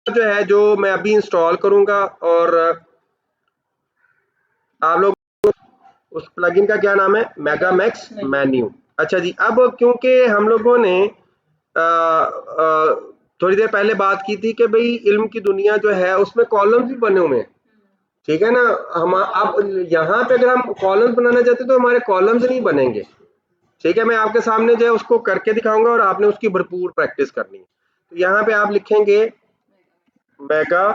जो है जो मैं अभी इंस्टॉल करूंगा और आप लोग उस प्लगइन का क्या नाम है, मेगामैक्स मेन्यू। अच्छा जी, अब क्योंकि हम लोगों ने थोड़ी देर पहले बात की थी कि भाई इल्म की दुनिया जो है उसमें कॉलम्स भी बने हुए हैं, ठीक है ना। हम अब यहाँ पे अगर हम कॉलम्स बनाना चाहते तो हमारे कॉलम्स नहीं बनेंगे, ठीक है। मैं आपके सामने जो है उसको करके दिखाऊंगा और आपने उसकी भरपूर प्रैक्टिस करनी है। तो यहाँ पे आप लिखेंगे मेगा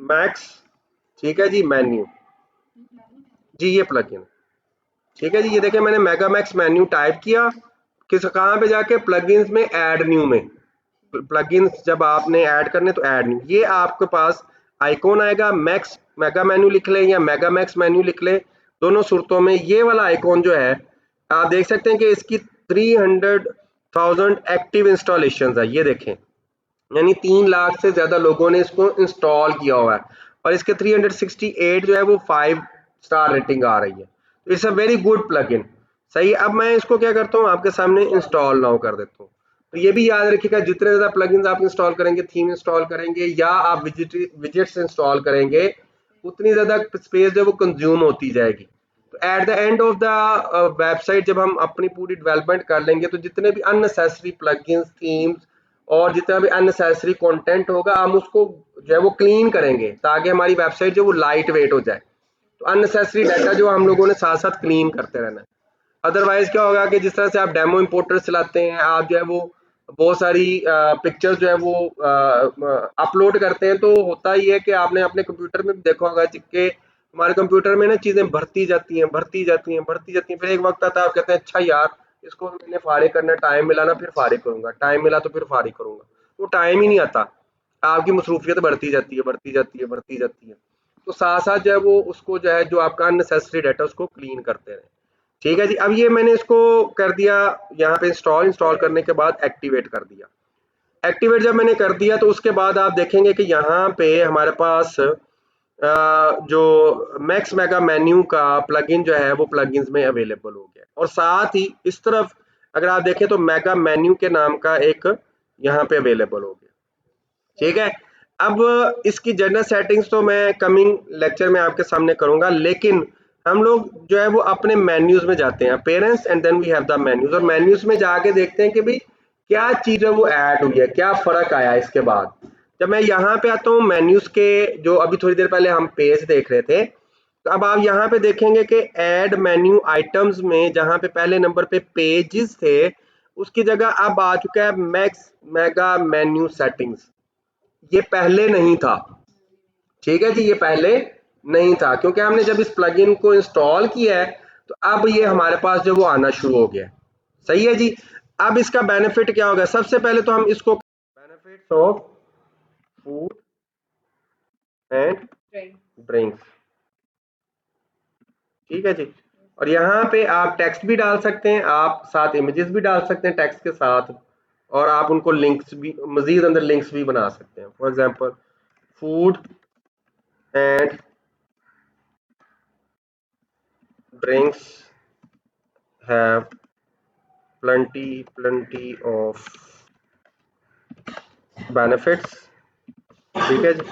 मैक्स, ठीक है जी, मेन्यू जी, ये प्लगइन, ठीक है जी। ये देखिए मैंने मेगा मैक्स मेन्यू टाइप किया, किस कहाँ पे जाके, प्लगइन्स में, ऐड न्यू में। प्लगइन्स जब आपने ऐड करने तो ऐड न्यू, ये आपके पास आइकॉन आएगा। मैक्स मेगा मेन्यू लिख लें या मेगा मैक्स मेन्यू लिख लें, दोनों सूरतों में ये वाला आइकॉन जो है आप देख सकते हैं कि इसकी 300,000 एक्टिव इंस्टॉलेशन है, ये देखें, यानी 3 लाख से ज्यादा लोगों ने इसको इंस्टॉल किया हुआ है और इसके 368 जो है वो 5 स्टार रेटिंग आ रही है। तो it's a very good plugin, सही है। अब मैं इसको क्या करता हूँ, आपके सामने इंस्टॉल नाउ कर देता हूँ। तो ये भी याद रखिएगा, जितने ज्यादा प्लगइन्स आप इंस्टॉल करेंगे, थीम इंस्टॉल करेंगे या आप विजेट्स इंस्टॉल करेंगे, उतनी ज्यादा स्पेस जो वो कंज्यूम होती जाएगी। तो at the end of the website जब हम अपनी पूरी डेवलपमेंट कर लेंगे तो जितने भी अननेसेसरी प्लगइन्स, थीम्स और जितना भी अननेसेसरी कंटेंट होगा हम उसको जो है वो क्लीन करेंगे ताकि हमारी वेबसाइट जो वो लाइट वेट हो जाए। तो अननेसेसरी डाटा जो हम लोगों ने साथ साथ क्लीन करते रहना है। अदरवाइज क्या होगा कि जिस तरह से आप डेमो इंपोर्टर चलाते हैं, आप जो है वो बहुत सारी पिक्चर्स जो है वो अपलोड करते हैं, तो होता ही है कि आपने अपने कंप्यूटर में भी देखा होगा कि हमारे कंप्यूटर में ना चीजें भरती जाती हैं, भरती जाती हैं, भरती जाती हैं, फिर एक वक्त आता है आप कहते हैं अच्छा यार इसको मैंने फारिग करना, टाइम मिला ना फिर फारिग करूंगा, टाइम मिला तो फिर फारिग करूंगा, वो टाइम ही नहीं आता। आपकी मसरूफियत बढ़ती जाती है, बढ़ती जाती है, बढ़ती जाती है। तो साथ साथ जो है वो उसको जो है जो आपका अननेसेसरी डाटा उसको क्लीन करते रहे, ठीक है जी। अब ये मैंने इसको कर दिया यहाँ पे इंस्टॉल, इंस्टॉल करने के बाद एक्टिवेट कर दिया। एक्टिवेट जब मैंने कर दिया तो उसके बाद आप देखेंगे कि यहाँ पे हमारे पास जो मैक्स मेगा मेन्यू का प्लगइन जो है वो प्लगइन्स में अवेलेबल हो गया और साथ ही इस तरफ अगर आप देखें तो मेगा मेन्यू के नाम का एक यहाँ पे अवेलेबल हो गया, ठीक है। अब इसकी जनरल सेटिंग्स तो मैं कमिंग लेक्चर में आपके सामने करूंगा, लेकिन हम लोग जो है वो अपने मेन्यूज में जाते हैं, parents and then we have the menus, और मेन्यूज में जाके देखते हैं कि भाई क्या चीज है वो ऐड हुई है, क्या फर्क आया इसके बाद। जब मैं यहाँ पे आता हूँ मेन्यूज के, जो अभी थोड़ी देर पहले हम पेज देख रहे थे, तो अब आप यहाँ पे देखेंगे कि ऐड मेन्यू आइटम्स में जहाँ पे पहले नंबर पे पेजेस थे, उसकी जगह अब आ चुका है मैक्स मेगा मेन्यू सेटिंग्स। ये पहले नहीं था, ठीक है जी, ये पहले नहीं था क्योंकि हमने जब इस प्लगइन को इंस्टॉल किया है तो अब ये हमारे पास जो वो आना शुरू हो गया, सही है जी। अब इसका बेनिफिट क्या होगा, सबसे पहले तो हम इसको benefits of food and drinks, ठीक है जी। और यहाँ पे आप टेक्स्ट भी डाल सकते हैं, आप साथ इमेजेस भी डाल सकते हैं टेक्स्ट के साथ, और आप उनको लिंक्स भी, मजीद अंदर लिंक्स भी बना सकते हैं। For example food and drinks have plenty of benefits, ठीक है जी,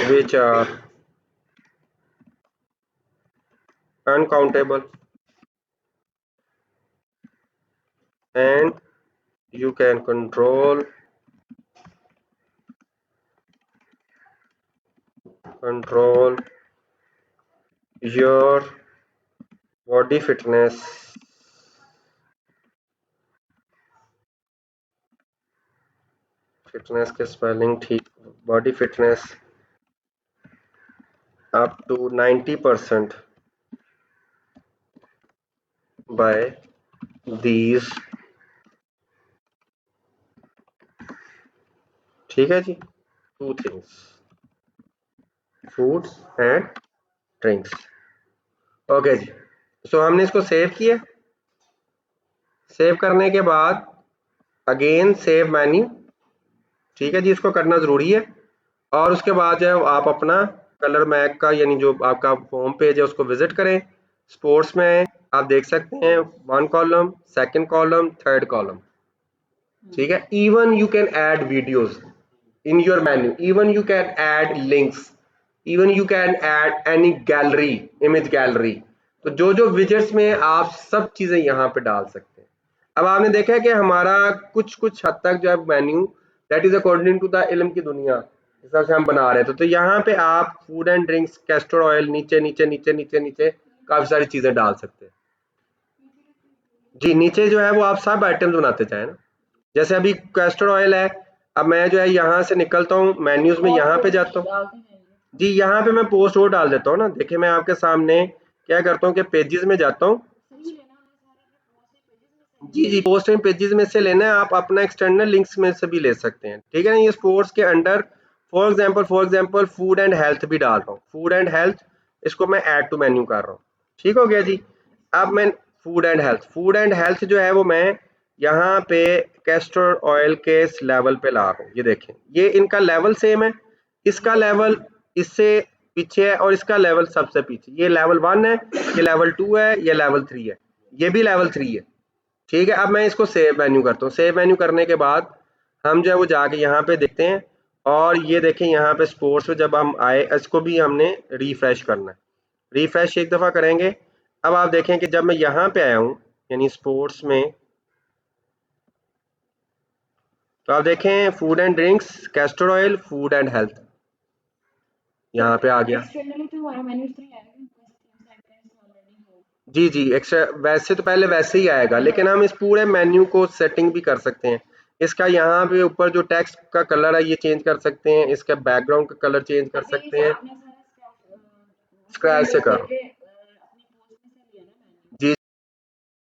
which are uncountable and you can control your body fitness के स्पेलिंग ठीक, body fitness up to 90% by these, ठीक है जी, two things, food and drinks. Okay जी, so हमने इसको सेव किया। सेव करने के बाद अगेन सेव मेन्यू, ठीक है जी, इसको करना जरूरी है। और उसके बाद जो है आप अपना कलर मैक का यानी जो आपका होम पेज है उसको विजिट करें, स्पोर्ट्स में आप देख सकते हैं 1 column, 2nd column, 3rd column, ठीक है। Even you can add videos, in your menu. Even you can add links, even you can add any gallery, image gallery. तो जो जो widgets में आप सब चीजें यहाँ पे डाल सकते हैं। अब आपने देखा है कि हमारा कुछ कुछ हद तक जो है menu that is according to the इल्म की दुनिया हिसाब से हम बना रहे थे। तो यहाँ पे आप food and drinks, castor oil, नीचे नीचे नीचे नीचे नीचे काफी सारी चीजें डाल सकते हैं। जी नीचे जो है वो आप सब आइटम्स बनाते चाहे ना, जैसे अभी कैस्टर ऑयल है, अब मैं जो है यहाँ से निकलता हूँ मेन्यूज में, यहाँ पे जाता हूँ जी, यहाँ पे मैं पोस्ट और डाल देता हूँ ना। देखिए मैं आपके सामने क्या करता हूँ कि पेजेस में जाता हूँ। जी जी, पोस्ट एंड पेजेस में से लेना है, आप अपना एक्सटर्नल लिंक्स में से भी ले सकते हैं, ठीक है ना। ये स्पोर्ट्स के under for example food and health भी डाल रहा हूँ, फूड एंड हेल्थ, इसको मैं ऐड टू मेन्यू कर रहा हूँ, ठीक हो गया जी। अब मैं फूड एंड हेल्थ जो है वो मैं यहाँ पे कैस्टर ऑयल के इस लेवल पे ला रहा हूँ। ये देखें, ये इनका लेवल सेम है, इसका लेवल इससे पीछे है और इसका लेवल सबसे पीछे। ये लेवल 1 है, ये लेवल 2 है, ये लेवल 3 है, ये भी लेवल 3 है, ठीक है। अब मैं इसको सेव मेन्यू करता हूँ। सेव मेन्यू करने के बाद हम जो है वो जाके यहाँ पे देखते हैं, और ये देखें यहाँ पे स्पोर्ट्स में जब हम आए, इसको भी हमने रिफ्रेश करना है। रिफ्रेश एक दफ़ा करेंगे। अब आप देखें कि जब मैं यहाँ पे आया हूँ यानी स्पोर्ट्स में, तो आप देखें food and drinks, castor oil, food and health यहाँ पे आ गया। जी जी, एक्स्ट्रा वैसे तो पहले वैसे ही आएगा, लेकिन हम इस पूरे मेन्यू को सेटिंग भी कर सकते हैं। इसका यहाँ पे ऊपर जो टेक्स्ट का कलर है ये चेंज कर सकते हैं, इसका बैकग्राउंड का कलर चेंज कर सकते हैं। स्क्रैच से करो।